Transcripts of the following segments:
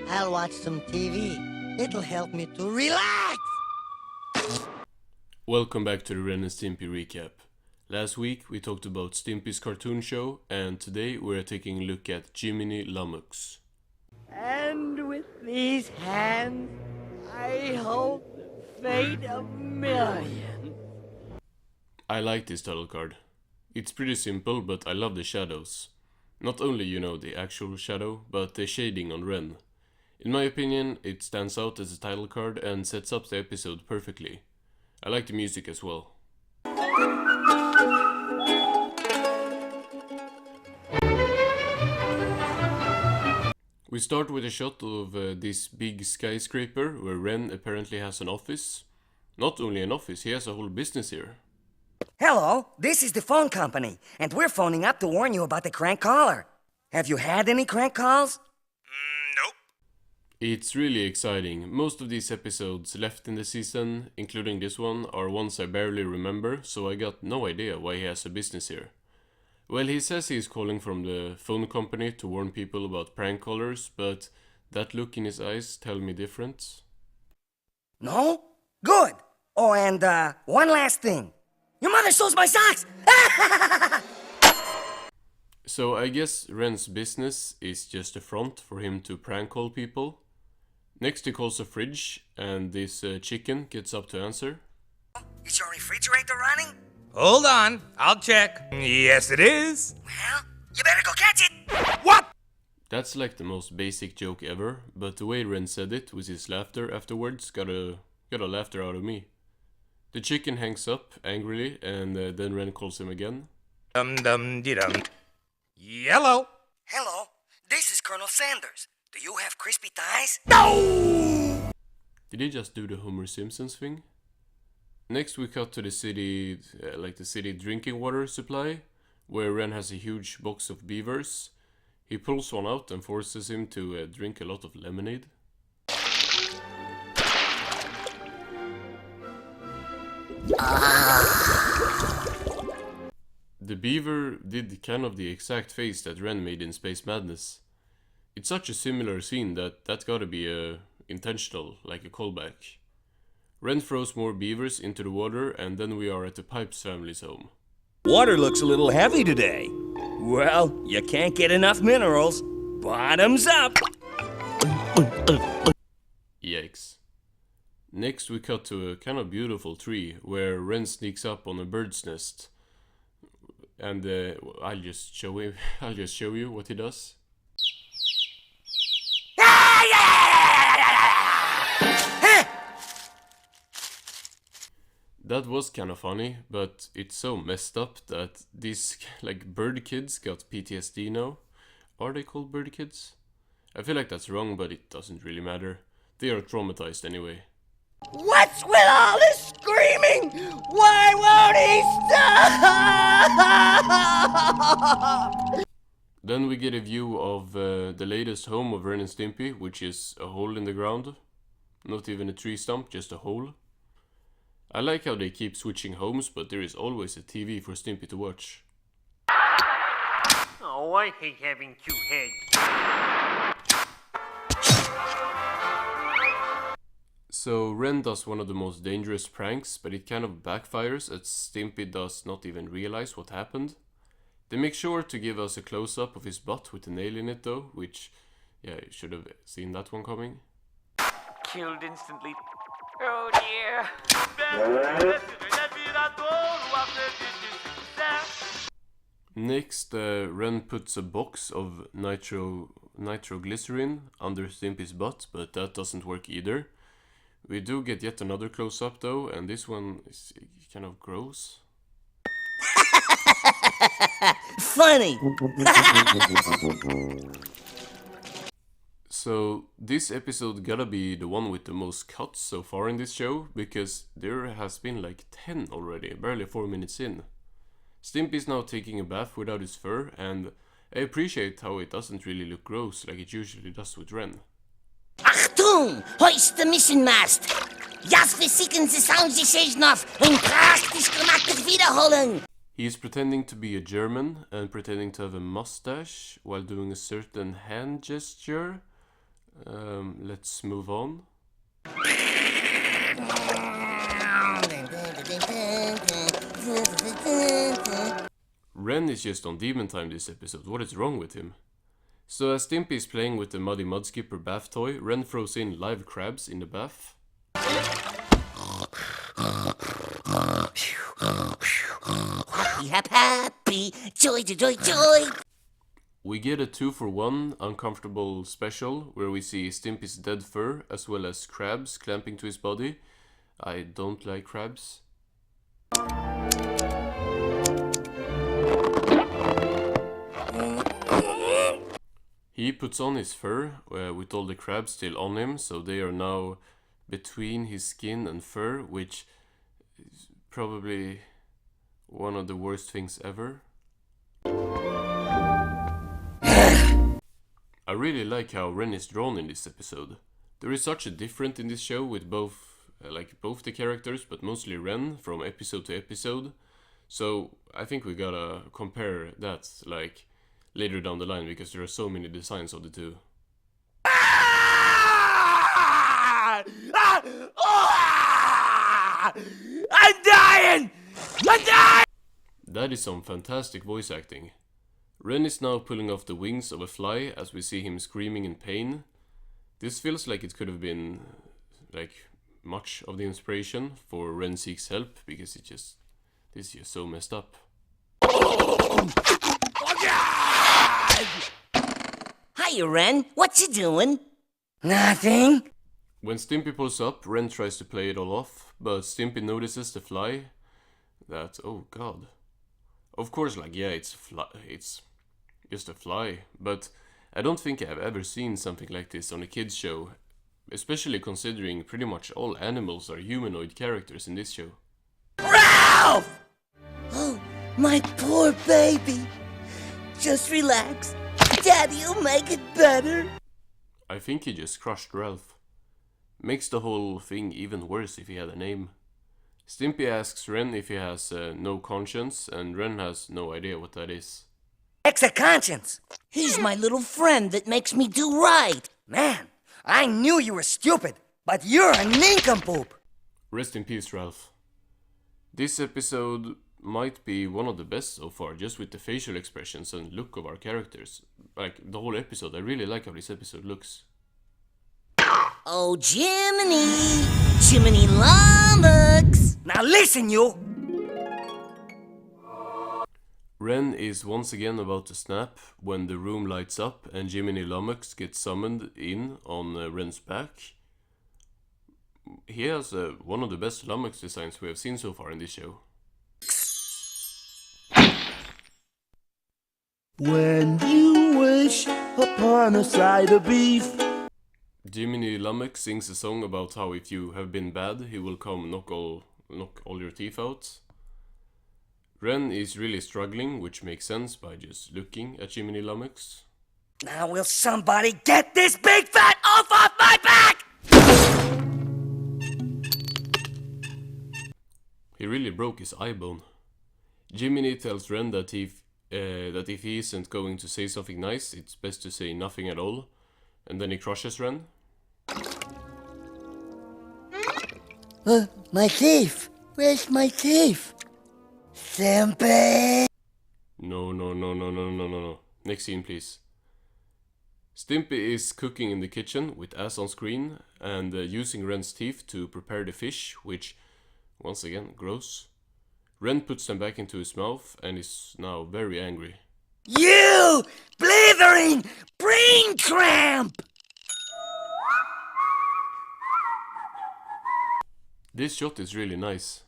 I'll watch some TV. It'll help me to relax. Welcome back to the Ren and Stimpy recap. Last week we talked about Stimpy's cartoon show, and today we're taking a look at Jiminy Lummox. And with these hands, I hold the fate of millions. I like this title card. It's pretty simple, but I love the shadows. Not only, the actual shadow, but the shading on Ren. In my opinion, it stands out as a title card and sets up the episode perfectly. I like the music as well. We start with a shot of this big skyscraper where Ren apparently has an office. Not only an office, he has a whole business here. Hello, this is the phone company, and we're phoning up to warn you about the crank caller. Have you had any crank calls? Nope. It's really exciting. Most of these episodes left in the season, including this one, are ones I barely remember, so I got no idea why he has a business here. Well, he says he's calling from the phone company to warn people about prank callers, but that look in his eyes tell me different. No? Good. Oh, and one last thing. Your mother sews my socks! So I guess Ren's business is just a front for him to prank call people. Next he calls a fridge, and this chicken gets up to answer. Is your refrigerator running? Hold on, I'll check. Yes, it is. Well, you better go catch it! What? That's like the most basic joke ever, but the way Ren said it with his laughter afterwards got a laughter out of me. The chicken hangs up angrily, and then Ren calls him again. Dum. Yellow. Hello, this is Colonel Sanders. Do you have crispy thighs? No! Did he just do the Homer Simpsons thing? Next we cut to the city, the city drinking water supply, where Ren has a huge box of beavers. He pulls one out and forces him to drink a lot of lemonade. The beaver did kind of the exact face that Ren made in Space Madness. It's such a similar scene that gotta be intentional, like a callback. Ren throws more beavers into the water, and then we are at the Pipes family's home. Water looks a little heavy today. Well, you can't get enough minerals. Bottoms up! Yikes. Next we cut to a kind of beautiful tree, where Ren sneaks up on a bird's nest. And I'll just show you what he does. That was kind of funny, but it's so messed up that these bird kids got PTSD now. Are they called bird kids? I feel like that's wrong, but it doesn't really matter. They are traumatized anyway. What's with all this screaming? Why won't he stop? Then we get a view of the latest home of Ren and Stimpy, which is a hole in the ground. Not even a tree stump, just a hole. I like how they keep switching homes, but there is always a TV for Stimpy to watch. Oh, I hate having two heads. So Ren does one of the most dangerous pranks, but it kind of backfires as Stimpy does not even realize what happened. They make sure to give us a close-up of his butt with a nail in it though, which, yeah, you should have seen that one coming. Killed instantly. Oh dear. Next, Ren puts a box of nitroglycerin under Stimpy's butt, but that doesn't work either. We do get yet another close-up though, and this one is kind of gross. Funny! So this episode gotta be the one with the most cuts so far in this show, because there has been like 10 already, barely 4 minutes in. Stimpy's now taking a bath without his fur, and I appreciate how it doesn't really look gross like it usually does with Ren. Achtung! Hoist the mission mast! Jas, wir sicken the sound sich noch und praktisch gemacht wiederholen! He is pretending to be a German and pretending to have a mustache while doing a certain hand gesture. Let's move on. Ren is just on demon time this episode. What is wrong with him? So as Stimpy is playing with the Muddy Mudskipper bath toy, Ren throws in live crabs in the bath. Happy, happy, happy, joy, joy, joy, joy. We get a 2-for-1 uncomfortable special where we see Stimpy's dead fur as well as crabs clamping to his body. I don't like crabs. He puts on his fur with all the crabs still on him, so they are now between his skin and fur, which is probably one of the worst things ever. I really like how Ren is drawn in this episode. There is such a difference in this show with both the characters, but mostly Ren from episode to episode. So I think we gotta compare that later down the line because there are so many designs of the two. I'm dying! I'm dying! That is some fantastic voice acting. Ren is now pulling off the wings of a fly as we see him screaming in pain. This feels like it could have been much of the inspiration for Ren Seeks Help because this is just so messed up. Hiya, Ren. What you doing? Nothing. When Stimpy pulls up, Ren tries to play it all off, but Stimpy notices the fly. Oh god. Of course, it's just a fly, but I don't think I've ever seen something like this on a kids show, especially considering pretty much all animals are humanoid characters in this show. Ralph! Oh, my poor baby. Just relax. Daddy'll make it better. I think he just crushed Ralph. Makes the whole thing even worse if he had a name. Stimpy asks Ren if he has no conscience, and Ren has no idea what that is. Extra conscience. He's my little friend that makes me do right. Man, I knew you were stupid, but you're a nincompoop. Rest in peace, Ralph. This episode might be one of the best so far, just with the facial expressions and look of our characters. The whole episode, I really like how this episode looks. Oh, Jiminy Lummox. Now listen, you. Ren is once again about to snap when the room lights up and Jiminy Lummox gets summoned in on Ren's back. He has one of the best Lummox designs we have seen so far in this show. When you wish upon a side of beef. Jiminy Lummox sings a song about how if you have been bad, he will come knock all your teeth out. Ren is really struggling, which makes sense by just looking at Jiminy Lummox. Now will somebody get this big fat oaf off my back? He really broke his eye bone. Jiminy tells Ren that if he isn't going to say something nice, it's best to say nothing at all. And then he crushes Ren. My teeth. Where's my teeth? Stimpy! No. Next scene, please. Stimpy is cooking in the kitchen with ass on screen and using Ren's teeth to prepare the fish, which, once again, gross. Ren puts them back into his mouth and is now very angry. You! Blithering! Brain cramp! This shot is really nice.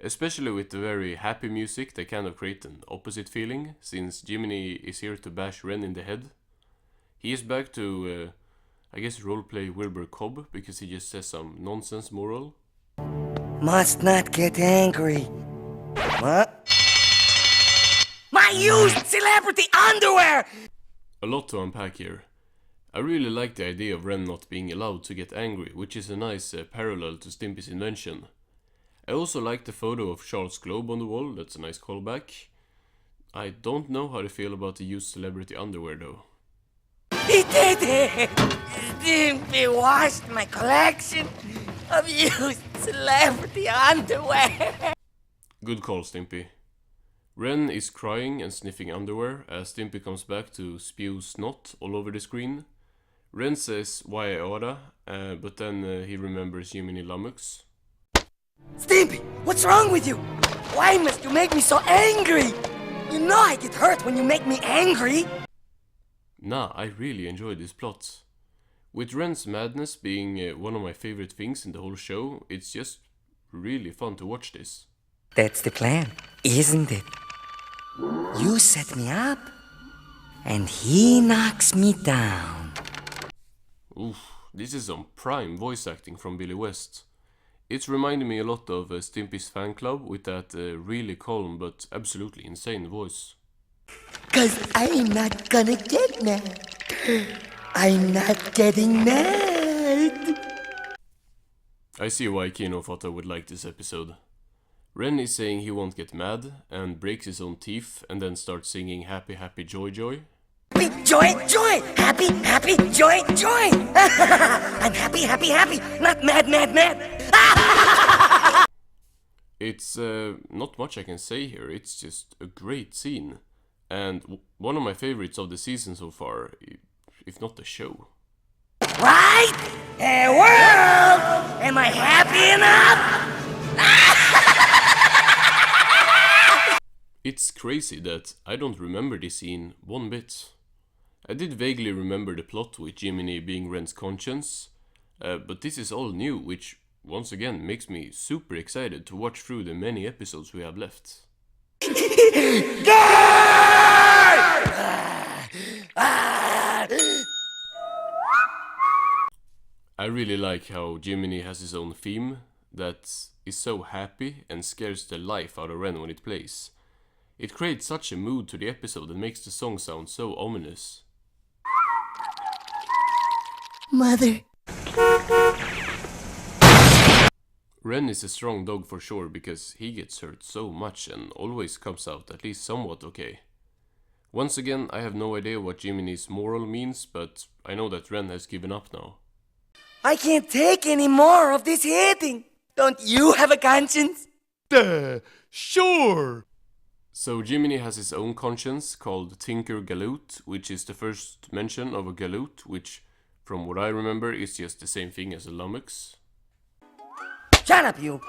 Especially with the very happy music, they kind of create an opposite feeling, since Jiminy is here to bash Ren in the head. He is back to, roleplay Wilbur Cobb, because he just says some nonsense moral. Must not get angry. What? My used celebrity underwear! A lot to unpack here. I really like the idea of Ren not being allowed to get angry, which is a nice parallel to Stimpy's invention. I also like the photo of Charles' globe on the wall, that's a nice callback. I don't know how to feel about the used celebrity underwear though. He did it! Stimpy washed my collection of used celebrity underwear. Good call, Stimpy. Ren is crying and sniffing underwear as Stimpy comes back to spew snot all over the screen. Ren says, "Why I oughta," but then he remembers Jiminy Lummox. Stimpy, what's wrong with you? Why must you make me so angry? You know I get hurt when you make me angry. Nah, I really enjoy this plot. With Ren's madness being one of my favorite things in the whole show, it's just really fun to watch this. That's the plan, isn't it? You set me up, and he knocks me down. Oof, this is some prime voice acting from Billy West. It's reminding me a lot of Stimpy's fan club with that really calm but absolutely insane voice. 'Cause I'm not gonna get mad. I'm not getting mad. I see why Kino Fata would like this episode. Ren is saying he won't get mad and breaks his own teeth and then starts singing Happy Happy Joy Joy. Happy, joy, joy! Happy, happy, joy, joy! I'm happy, happy, happy! Not mad, mad, mad! It's not much I can say here, it's just a great scene. And one of my favorites of the season so far, if not the show. Right? Hey, world! Am I happy enough? It's crazy that I don't remember this scene one bit. I did vaguely remember the plot with Jiminy being Ren's conscience, but this is all new, which once again makes me super excited to watch through the many episodes we have left. I really like how Jiminy has his own theme that is so happy and scares the life out of Ren when it plays. It creates such a mood to the episode and makes the song sound so ominous. Mother. Ren is a strong dog for sure because he gets hurt so much and always comes out at least somewhat okay. Once again, I have no idea what Jiminy's moral means, but I know that Ren has given up now. I can't take any more of this hitting. Don't you have a conscience? Sure. So Jiminy has his own conscience called Tinker Galoot, which is the first mention of a Galoot, which, from what I remember, is just the same thing as a Lummox. Shut up, you.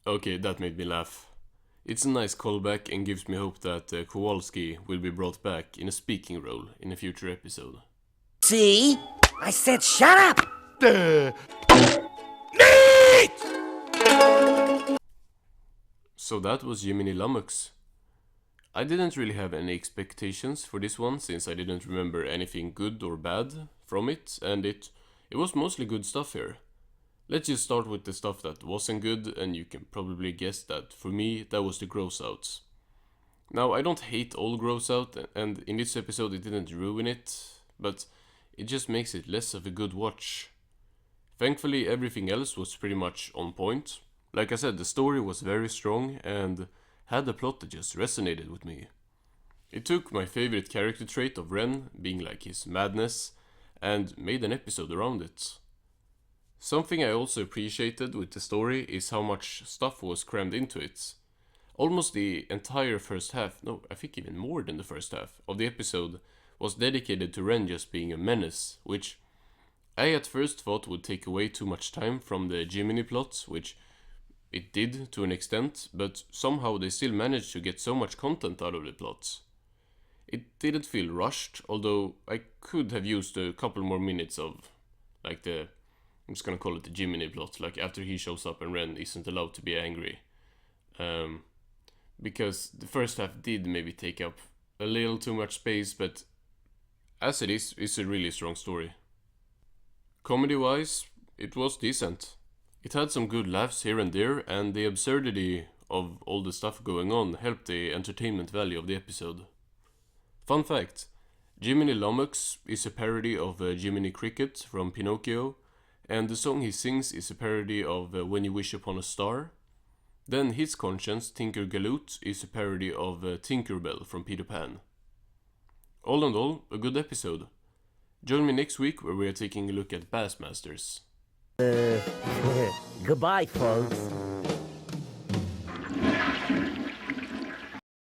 Okay, that made me laugh. It's a nice callback and gives me hope that Kowalski will be brought back in a speaking role in a future episode. See? I said shut up! So that was Jiminy Lummox. I didn't really have any expectations for this one since I didn't remember anything good or bad from it, and it was mostly good stuff here. Let's just start with the stuff that wasn't good, and you can probably guess that for me that was the gross outs. Now I don't hate all gross out, and in this episode it didn't ruin it, but it just makes it less of a good watch. Thankfully everything else was pretty much on point. Like I said, the story was very strong and had a plot that just resonated with me. It took my favorite character trait of Ren, being like his madness, and made an episode around it. Something I also appreciated with the story is how much stuff was crammed into it. Almost the entire first half, no, I think even more than the first half, of the episode was dedicated to Ren just being a menace, which I at first thought would take away too much time from the Jiminy plot, which it did to an extent, but somehow they still managed to get so much content out of the plot. It didn't feel rushed, although I could have used a couple more minutes of, like I'm just gonna call it the Jiminy plot, like after he shows up and Ren isn't allowed to be angry. Because the first half did maybe take up a little too much space, but as it is, it's a really strong story. Comedy-wise, it was decent. It had some good laughs here and there, and the absurdity of all the stuff going on helped the entertainment value of the episode. Fun fact, Jiminy Lummox is a parody of Jiminy Cricket from Pinocchio, and the song he sings is a parody of When You Wish Upon a Star. Then his conscience, Tinker Galoot, is a parody of Tinkerbell from Peter Pan. All in all, a good episode. Join me next week where we are taking a look at Bassmasters. Goodbye, folks.